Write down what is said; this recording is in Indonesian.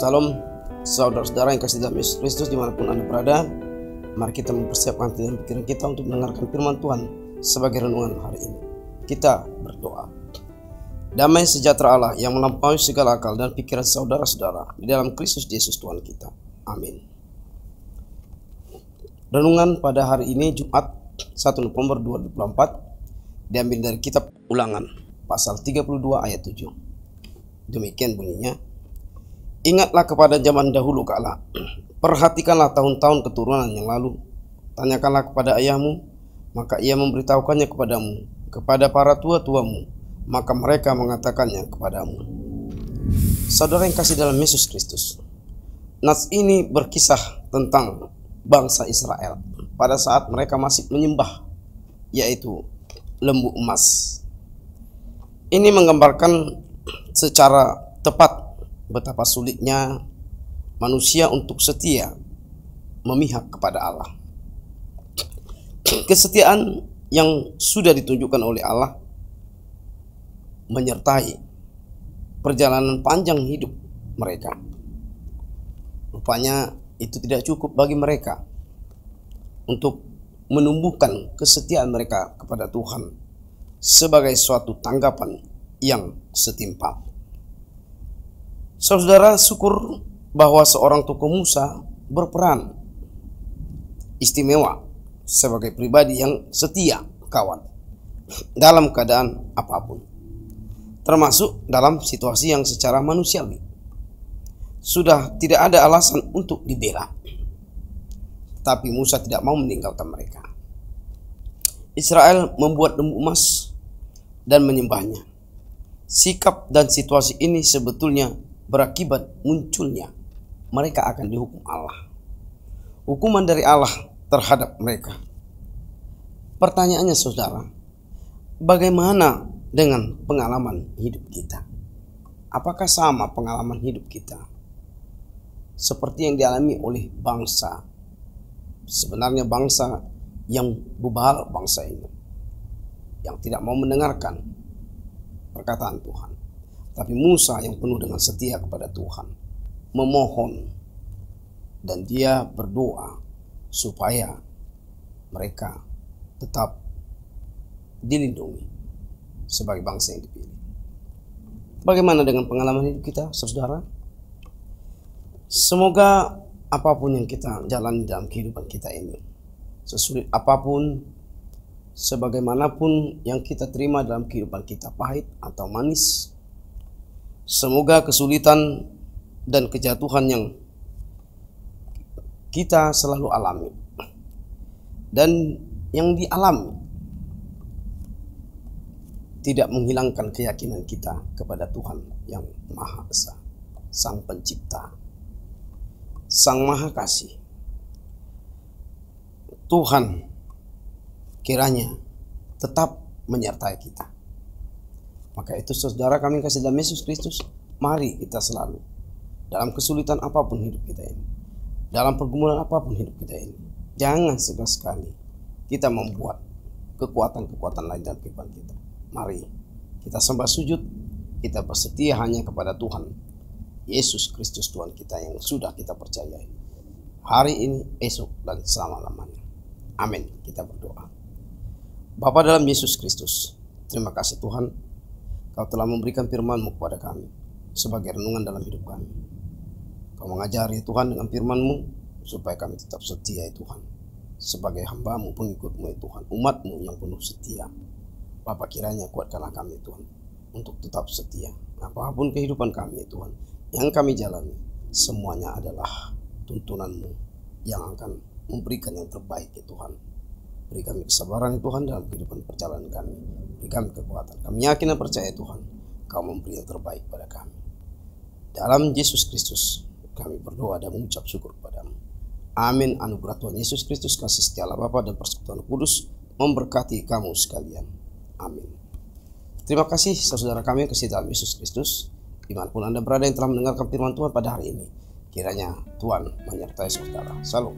Salam, saudara-saudara yang kasih dalam Yesus Kristus dimanapun Anda berada. Mari kita mempersiapkan hati dan pikiran kita untuk mendengarkan firman Tuhan sebagai renungan hari ini. Kita berdoa. Damai sejahtera Allah yang melampaui segala akal dan pikiran saudara-saudara di dalam Kristus Yesus Tuhan kita. Amin. Renungan pada hari ini Jumat 1 November 2024 diambil dari kitab Ulangan pasal 32 ayat 7. Demikian bunyinya. Ingatlah kepada zaman dahulu kala, perhatikanlah tahun-tahun keturunan yang lalu, tanyakanlah kepada ayahmu, maka ia memberitahukannya kepadamu, kepada para tua-tuamu, maka mereka mengatakannya kepadamu. Saudara yang kasih dalam Yesus Kristus, nas ini berkisah tentang bangsa Israel pada saat mereka masih menyembah, yaitu lembu emas. Ini menggambarkan secara tepat betapa sulitnya manusia untuk setia memihak kepada Allah. Kesetiaan yang sudah ditunjukkan oleh Allah menyertai perjalanan panjang hidup mereka. Rupanya itu tidak cukup bagi mereka untuk menumbuhkan kesetiaan mereka kepada Tuhan sebagai suatu tanggapan yang setimpal. Saudara, syukur bahwa seorang tokoh Musa berperan istimewa sebagai pribadi yang setia kawan dalam keadaan apapun, termasuk dalam situasi yang secara manusiawi sudah tidak ada alasan untuk dibela. Tapi Musa tidak mau meninggalkan mereka. Israel membuat lembu emas dan menyembahnya. Sikap dan situasi ini sebetulnya berakibat munculnya mereka akan dihukum Allah. Hukuman dari Allah terhadap mereka. Pertanyaannya saudara, bagaimana dengan pengalaman hidup kita? Apakah sama pengalaman hidup kita seperti yang dialami oleh bangsa, sebenarnya bangsa yang bebal, bangsa ini yang tidak mau mendengarkan perkataan Tuhan? Tapi Musa yang penuh dengan setia kepada Tuhan memohon dan dia berdoa supaya mereka tetap dilindungi sebagai bangsa yang dipilih. Bagaimana dengan pengalaman hidup kita, saudara? Semoga apapun yang kita jalani dalam kehidupan kita ini, sesulit apapun, sebagaimanapun yang kita terima dalam kehidupan kita, pahit atau manis, semoga kesulitan dan kejatuhan yang kita selalu alami dan yang dialami tidak menghilangkan keyakinan kita kepada Tuhan yang Maha Esa, Sang Pencipta, Sang Maha Kasih. Tuhan kiranya tetap menyertai kita. Maka itu saudara kami kasih dalam Yesus Kristus, mari kita selalu dalam kesulitan apapun hidup kita ini, dalam pergumulan apapun hidup kita ini, jangan sekali kita membuat kekuatan-kekuatan lain dalam kehidupan kita. Mari kita sembah sujud, kita bersetia hanya kepada Tuhan Yesus Kristus Tuhan kita yang sudah kita percayai hari ini, esok, dan selama-lamanya. Amin. Kita berdoa. Bapa dalam Yesus Kristus, terima kasih Tuhan, Kau telah memberikan firman-Mu kepada kami sebagai renungan dalam hidup kami. Kau mengajari Tuhan dengan firman-Mu supaya kami tetap setia ya Tuhan, sebagai hamba-Mu, pengikut-Mu ya Tuhan, umat-Mu yang penuh setia. Bapa, kiranya kuatkanlah kami Tuhan untuk tetap setia. Apapun kehidupan kami ya Tuhan yang kami jalani, semuanya adalah tuntunan-Mu yang akan memberikan yang terbaik ya Tuhan. Beri kami kesabaran ya Tuhan dalam kehidupan perjalanan kami. Beri kami kekuatan. Kami yakin dan percaya Tuhan, Kau memberi yang terbaik pada kami. Dalam Yesus Kristus kami berdoa dan mengucap syukur kepada-Mu. Amin. Anugerah Tuhan Yesus Kristus, kasih setia Allah Bapa dan persekutuan Kudus memberkati kamu sekalian. Amin. Terima kasih saudara kami yang kasih dalam Yesus Kristus, dimanapun Anda berada yang telah mendengarkan firman Tuhan pada hari ini. Kiranya Tuhan menyertai saudara. Salam.